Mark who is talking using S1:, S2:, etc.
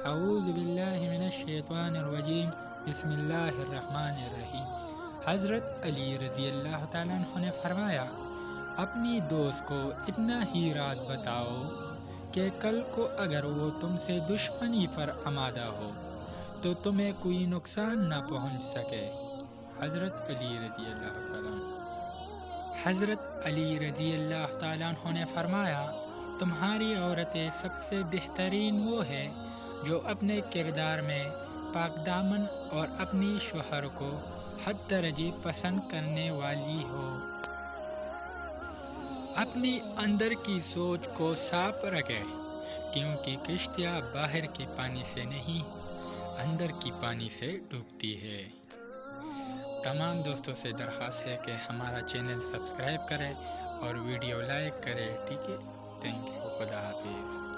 S1: اعوذ باللہ من الشیطان الرجیم بسم اللہ الرحمن الرحیم۔ حضرت علی رضی اللہ تعالیٰ عنہ نے فرمایا، اپنی دوست کو اتنا ہی راز بتاؤ کہ کل کو اگر وہ تم سے دشمنی پر آمادہ ہو تو تمہیں کوئی نقصان نہ پہنچ سکے۔ حضرت علی رضی اللہ تعالیٰ عنہ۔ حضرت علی رضی اللہ تعالیٰ عنہ نے فرمایا، تمہاری عورتیں سب سے بہترین وہ ہے جو اپنے کردار میں پاک دامن اور اپنی شوہر کو حد درجے پسند کرنے والی ہو۔ اپنی اندر کی سوچ کو صاف رکھے، کیونکہ کشتیاں باہر کے پانی سے نہیں، اندر کی پانی سے ڈوبتی ہے۔ تمام دوستوں سے درخواست ہے کہ ہمارا چینل سبسکرائب کرے اور ویڈیو لائک کرے، ٹھیک ہے؟ تھینک یو، خدا حافظ۔